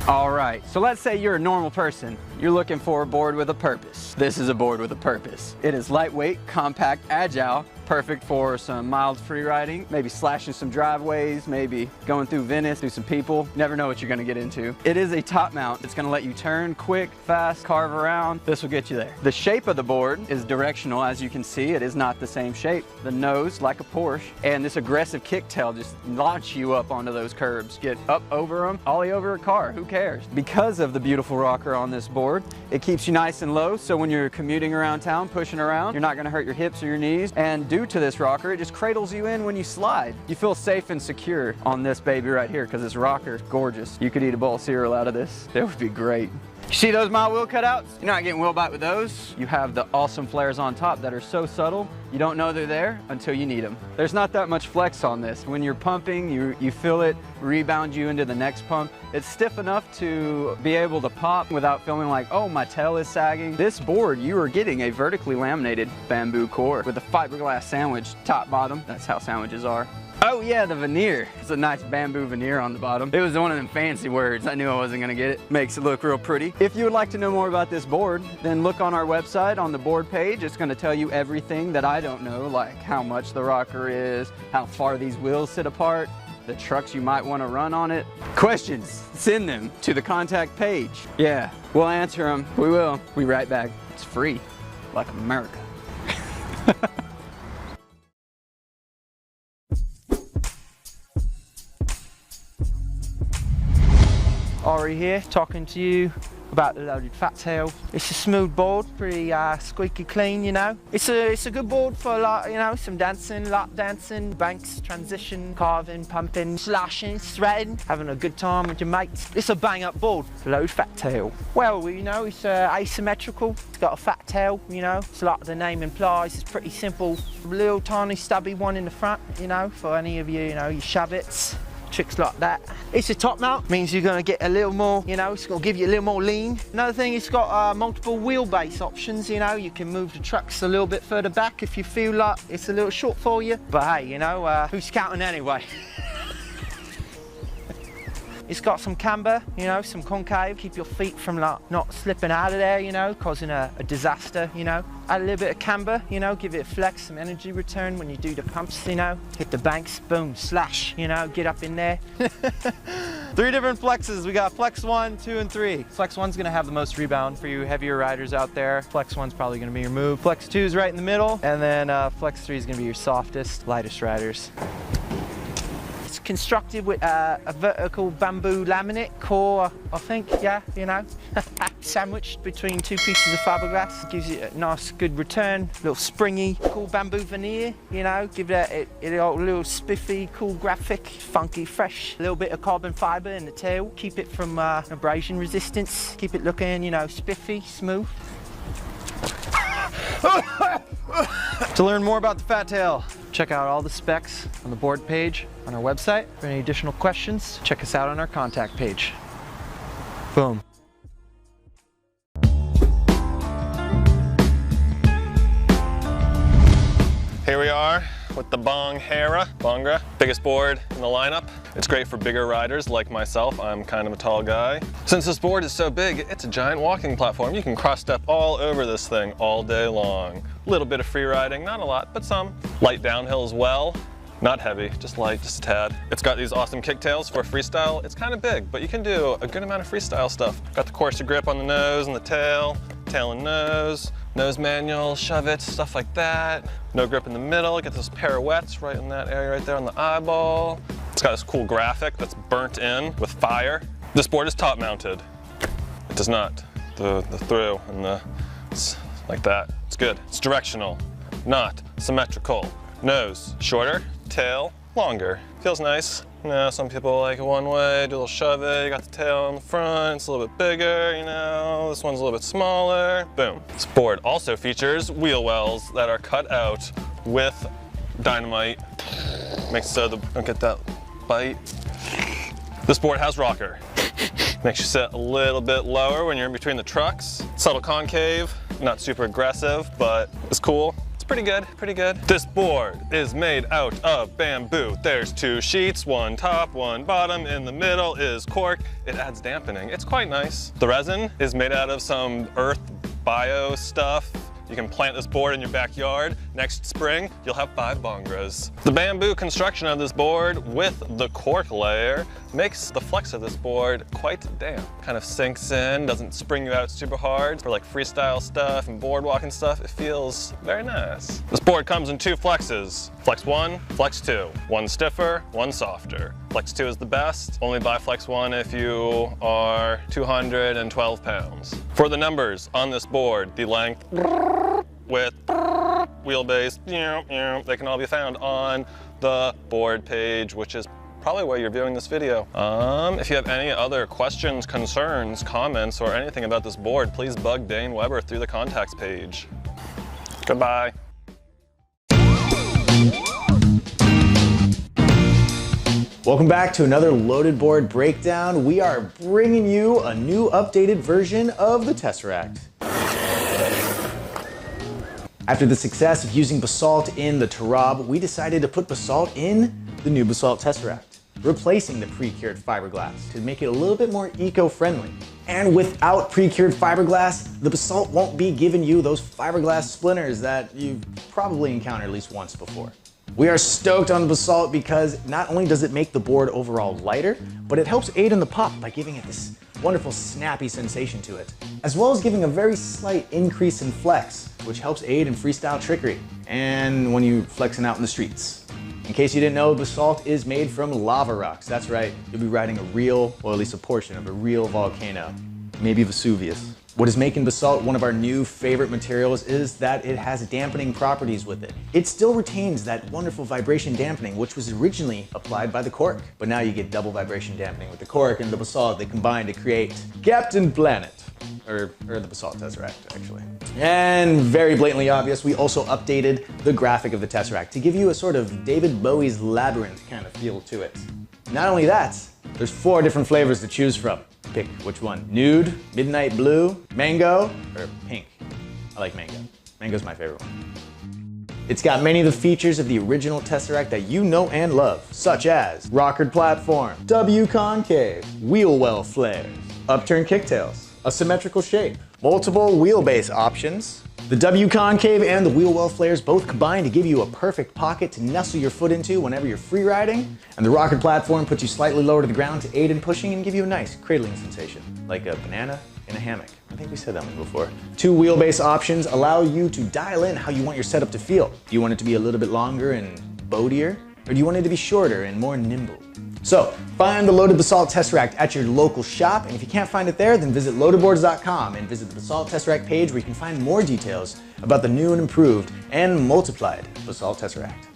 All right, so let's say you're a normal person. You're looking for a board with a purpose. This is a board with a purpose. It is lightweight, compact, agile, perfect for some mild free riding, maybe slashing some driveways, maybe going through Venice, through some people. Never know what you're gonna get into. It is a top mount. It's gonna let you turn quick, fast, carve around. This will get you there. The shape of the board is directional, as you can see. It is not the same shape. The nose, like a Porsche, and this aggressive kicktail just launch you up onto those curbs. Get up over them, ollie over a car, who cares? Because of the beautiful rocker on this board, it keeps you nice and low, so when you're commuting around town, pushing around, you're not gonna hurt your hips or your knees. And due to this rocker, it just cradles you in when you slide. You feel safe and secure on this baby right here because this rocker is gorgeous. You could eat a bowl of cereal out of this. It would be great. You see those mild wheel cutouts? You're not getting wheel bite with those. You have the awesome flares on top that are so subtle, you don't know they're there until you need them. There's not that much flex on this. When you're pumping, you feel it rebound you into the next pump. It's stiff enough to be able to pop without feeling like, oh, my tail is sagging. This board, you are getting a vertically laminated bamboo core with a fiberglass sandwich top bottom. That's how sandwiches are. Oh yeah, the veneer. It's a nice bamboo veneer on the bottom. It was one of them fancy words. I knew I wasn't gonna get it. Makes it look real pretty. If you would like to know more about this board, then look on our website on the board page. It's gonna tell you everything that I don't know, like how much the rocker is, how far these wheels sit apart, the trucks you might wanna run on it. Questions, send them to the contact page. Yeah, we'll answer them. We will. We write back. It's free, like America. Ori here, talking to you about the loaded fat tail. It's a smooth board, pretty squeaky clean, you know. It's a good board for a lot, you know, some dancing, lap dancing, banks, transition, carving, pumping, slashing, threading, having a good time with your mates. It's a bang up board, load fat tail. Well, you know, it's asymmetrical. It's got a fat tail, you know. It's like the name implies. It's pretty simple. A little tiny stubby one in the front, you know, for any of you, you know, your shavits. Tricks like that. It's a top mount, means you're going to get a little more, you know, it's going to give you a little more lean. Another thing, it's got multiple wheelbase options, you know, you can move the trucks a little bit further back if you feel like it's a little short for you. But hey, you know, who's counting anyway? It's got some camber, you know, some concave, keep your feet from like not slipping out of there, you know, causing a disaster, you know. Add a little bit of camber, you know, give it a flex, some energy return when you do the pumps, you know. Hit the banks, boom, slash, you know, get up in there. 3 different flexes. We got flex 1, 2, and 3. Flex 1's gonna have the most rebound for you heavier riders out there. Flex 1's probably gonna be your move. Flex 2 is right in the middle, and then flex 3 is gonna be your softest, lightest riders. Constructed with a vertical bamboo laminate core, I think, yeah, you know. Sandwiched between 2 pieces of fiberglass. Gives you a nice, good return. Little springy, cool bamboo veneer, you know. Give it a little spiffy, cool graphic, funky, fresh. A little bit of carbon fiber in the tail. Keep it from abrasion resistance. Keep it looking, you know, spiffy, smooth. To learn more about the fat tail, check out all the specs on the board page on our website. For any additional questions, check us out on our contact page. Boom. Here we are with the Bongra, biggest board in the lineup. It's great for bigger riders like myself. I'm kind of a tall guy. Since this board is so big, it's a giant walking platform. You can cross step all over this thing all day long. A little bit of free riding, not a lot, but some. Light downhill as well. Not heavy, just light, just a tad. It's got these awesome kicktails for freestyle. It's kind of big, but you can do a good amount of freestyle stuff. Got the coarser grip on the nose and the tail and nose manual, shove it, stuff like that. No grip in the middle, get those pirouettes right in that area right there on the eyeball. It's got this cool graphic that's burnt in with fire. This board is top mounted. It does not. The through and it's like that. It's good. It's directional, not symmetrical. Nose shorter, tail longer. Feels nice. You know, some people like it one way, do a little shove it, you got the tail on the front, it's a little bit bigger, you know, this one's a little bit smaller, boom. This board also features wheel wells that are cut out with dynamite. Makes it so they don't get that bite. This board has rocker. Makes you sit a little bit lower when you're in between the trucks. Subtle concave, not super aggressive, but it's cool. It's It's pretty good, pretty good. This board is made out of bamboo. There's 2 sheets, one top, one bottom. In the middle is cork. It adds dampening. It's quite nice. The resin is made out of some earth bio stuff. You can plant this board in your backyard. Next spring, you'll have 5 bongras. The bamboo construction of this board with the cork layer makes the flex of this board quite damp. Kind of sinks in, doesn't spring you out super hard. For like freestyle stuff and boardwalking stuff, it feels very nice. This board comes in 2 flexes. Flex 1, Flex 2. One stiffer, one softer. Flex 2 is the best. Only buy Flex 1 if you are 212 pounds. For the numbers on this board, the length, width, wheelbase, they can all be found on the board page, which is probably why you're viewing this video. If you have any other questions, concerns, comments, or anything about this board, please bug Dane Weber through the contacts page. Goodbye. Welcome back to another loaded board breakdown. We are bringing you a new updated version of the Tesseract. After the success of using basalt in the Tarab, we decided to put basalt in the new Basalt Tesseract, replacing the pre-cured fiberglass to make it a little bit more eco-friendly. And without pre-cured fiberglass, the basalt won't be giving you those fiberglass splinters that you've probably encountered at least once before. We are stoked on basalt because not only does it make the board overall lighter, but it helps aid in the pop by giving it this wonderful snappy sensation to it, as well as giving a very slight increase in flex, which helps aid in freestyle trickery and when you're flexing out in the streets. In case you didn't know, basalt is made from lava rocks. That's right, you'll be riding a real, or at least a portion of a real volcano, maybe Vesuvius. What is making basalt one of our new favorite materials is that it has dampening properties with it. It still retains that wonderful vibration dampening, which was originally applied by the cork. But now you get double vibration dampening with the cork and the basalt. They combine to create Captain Planet. Or the Basalt Tesseract, actually. And very blatantly obvious, we also updated the graphic of the Tesseract to give you a sort of David Bowie's Labyrinth kind of feel to it. Not only that, there's 4 different flavors to choose from. Pick which one. Nude, midnight blue, mango, or pink. I like mango. Mango's my favorite one. It's got many of the features of the original Tesseract that you know and love, such as rockered platform, W concave, wheel well flares, upturned kicktails, a symmetrical shape, multiple wheelbase options. The W concave and the wheel well flares both combine to give you a perfect pocket to nestle your foot into whenever you're free riding. And the rockered platform puts you slightly lower to the ground to aid in pushing and give you a nice cradling sensation, like a banana in a hammock. I think we said that one before. 2 wheelbase options allow you to dial in how you want your setup to feel. Do you want it to be a little bit longer and boatier? Or do you want it to be shorter and more nimble? So, find the Loaded Basalt Tesseract at your local shop, and if you can't find it there, then visit loadedboards.com and visit the Basalt Tesseract page where you can find more details about the new and improved and multiplied Basalt Tesseract.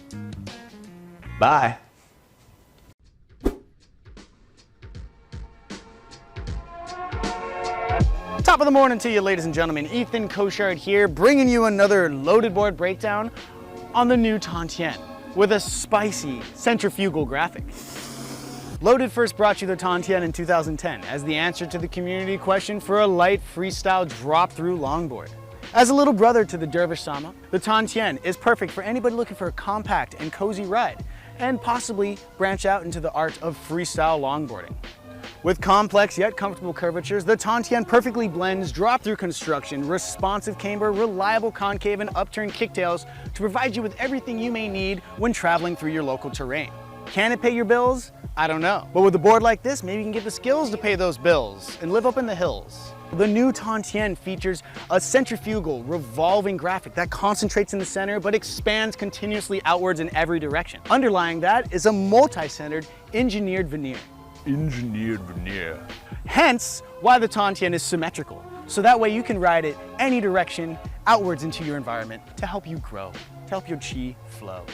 Bye. Top of the morning to you, ladies and gentlemen. Ethan Koshard here, bringing you another loaded board breakdown on the new Tantien with a spicy centrifugal graphic. Loaded first brought you the Tantien in 2010 as the answer to the community question for a light freestyle drop-through longboard. As a little brother to the Dervish Sama, the Tantien is perfect for anybody looking for a compact and cozy ride and possibly branch out into the art of freestyle longboarding. With complex yet comfortable curvatures, the Tantien perfectly blends drop-through construction, responsive camber, reliable concave, and upturned kicktails to provide you with everything you may need when traveling through your local terrain. Can it pay your bills? I don't know. But with a board like this, maybe you can get the skills to pay those bills and live up in the hills. The new Tantien features a centrifugal revolving graphic that concentrates in the center but expands continuously outwards in every direction. Underlying that is a multi-centered engineered veneer. Hence why the Tantien is symmetrical. So that way you can ride it any direction outwards into your environment to help you grow, to help your chi flow.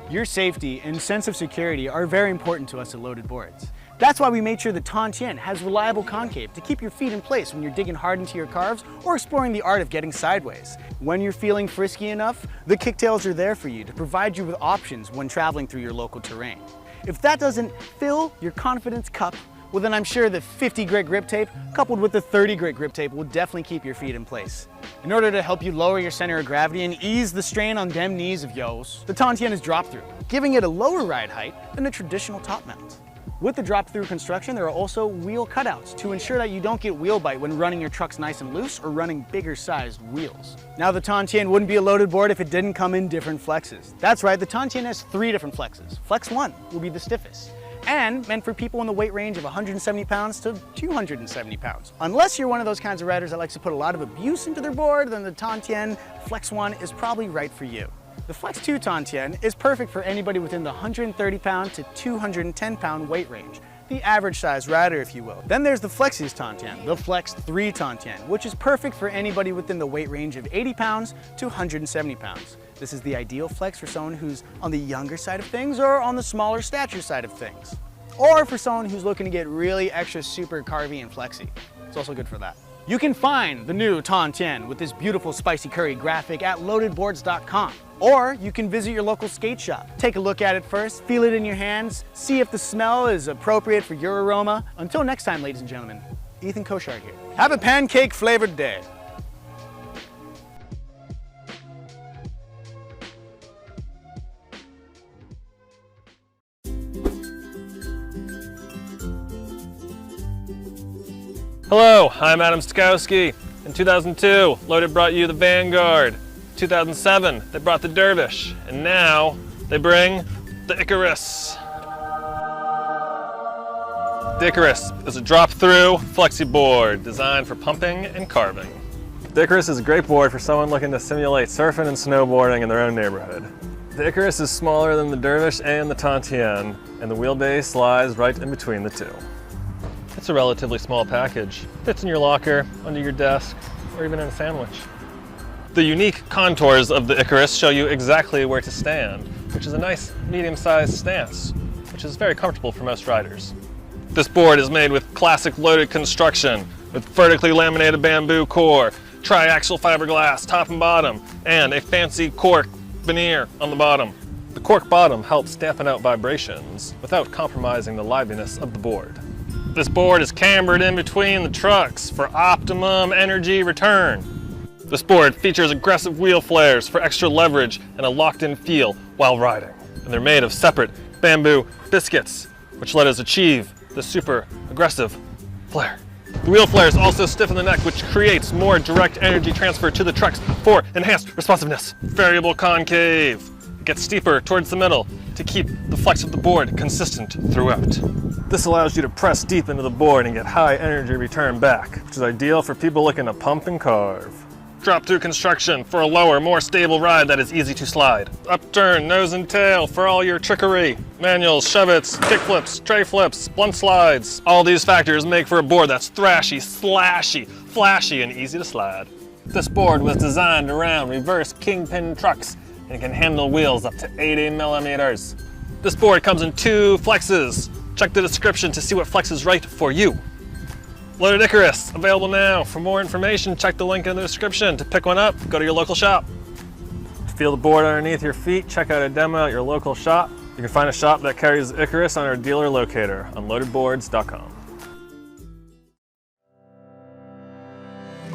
Your safety and sense of security are very important to us at Loaded Boards. That's why we made sure the Tantien has reliable concave to keep your feet in place when you're digging hard into your carves or exploring the art of getting sideways. When you're feeling frisky enough, the kicktails are there for you to provide you with options when traveling through your local terrain. If that doesn't fill your confidence cup, well then I'm sure the 50 grit grip tape coupled with the 30 grit grip tape will definitely keep your feet in place. In order to help you lower your center of gravity and ease the strain on them knees of yo's, the Tantien is drop-through, giving it a lower ride height than a traditional top mount. With the drop-through construction, there are also wheel cutouts to ensure that you don't get wheel bite when running your trucks nice and loose or running bigger sized wheels. Now the Tantien wouldn't be a loaded board if it didn't come in different flexes. That's right, the Tantien has 3 different flexes. Flex 1 will be the stiffest, and meant for people in the weight range of 170 pounds to 270 pounds. Unless you're one of those kinds of riders that likes to put a lot of abuse into their board, then the Tantien Flex 1 is probably right for you. The Flex 2 Tantien is perfect for anybody within the 130 pound to 210 pound weight range, the average size rider if you will. Then there's the Flexi's Tantien, the Flex 3 Tantien, which is perfect for anybody within the weight range of 80 pounds to 170 pounds. This is the ideal flex for someone who's on the younger side of things or on the smaller stature side of things. Or for someone who's looking to get really extra super carvy and flexy. It's also good for that. You can find the new Tantien with this beautiful spicy curry graphic at loadedboards.com. Or you can visit your local skate shop. Take a look at it first, feel it in your hands, see if the smell is appropriate for your aroma. Until next time, ladies and gentlemen, Ethan Koshard here. Have a pancake flavored day. Hello, I'm Adam Stokowski. In 2002, Loaded brought you the Vanguard. 2007, they brought the Dervish. And now, they bring the Icarus. The Icarus is a drop-through flexi board designed for pumping and carving. The Icarus is a great board for someone looking to simulate surfing and snowboarding in their own neighborhood. The Icarus is smaller than the Dervish and the Tantien, and the wheelbase lies right in between the two. It's a relatively small package. Fits in your locker, under your desk, or even in a sandwich. The unique contours of the Icarus show you exactly where to stand, which is a nice medium-sized stance, which is very comfortable for most riders. This board is made with classic loaded construction, with vertically laminated bamboo core, triaxial fiberglass top and bottom, and a fancy cork veneer on the bottom. The cork bottom helps dampen out vibrations without compromising the liveliness of the board. This board is cambered in between the trucks for optimum energy return. This board features aggressive wheel flares for extra leverage and a locked-in feel while riding. And they're made of separate bamboo biscuits, which let us achieve the super aggressive flare. The wheel flares also stiffen the neck, which creates more direct energy transfer to the trucks for enhanced responsiveness. Variable concave. It gets steeper towards the middle to keep the flex of the board consistent throughout. This allows you to press deep into the board and get high energy return back, which is ideal for people looking to pump and carve. Drop-through construction for a lower, more stable ride that is easy to slide. Upturn, nose and tail for all your trickery. Manuals, shove-its, kickflips, tray flips, blunt slides. All these factors make for a board that's thrashy, slashy, flashy, and easy to slide. This board was designed around reverse kingpin trucks and can handle wheels up to 80 millimeters. This board comes in 2 flexes. Check the description to see what flex is right for you. Loaded Icarus, available now. For more information, check the link in the description. To pick one up, go to your local shop. To feel the board underneath your feet, check out a demo at your local shop. You can find a shop that carries the Icarus on our dealer locator on loadedboards.com.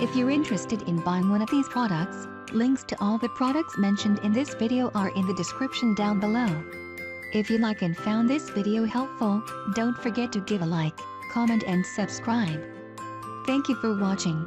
If you're interested in buying one of these products, links to all the products mentioned in this video are in the description down below. If you like and found this video helpful, don't forget to give a like, comment and subscribe. Thank you for watching.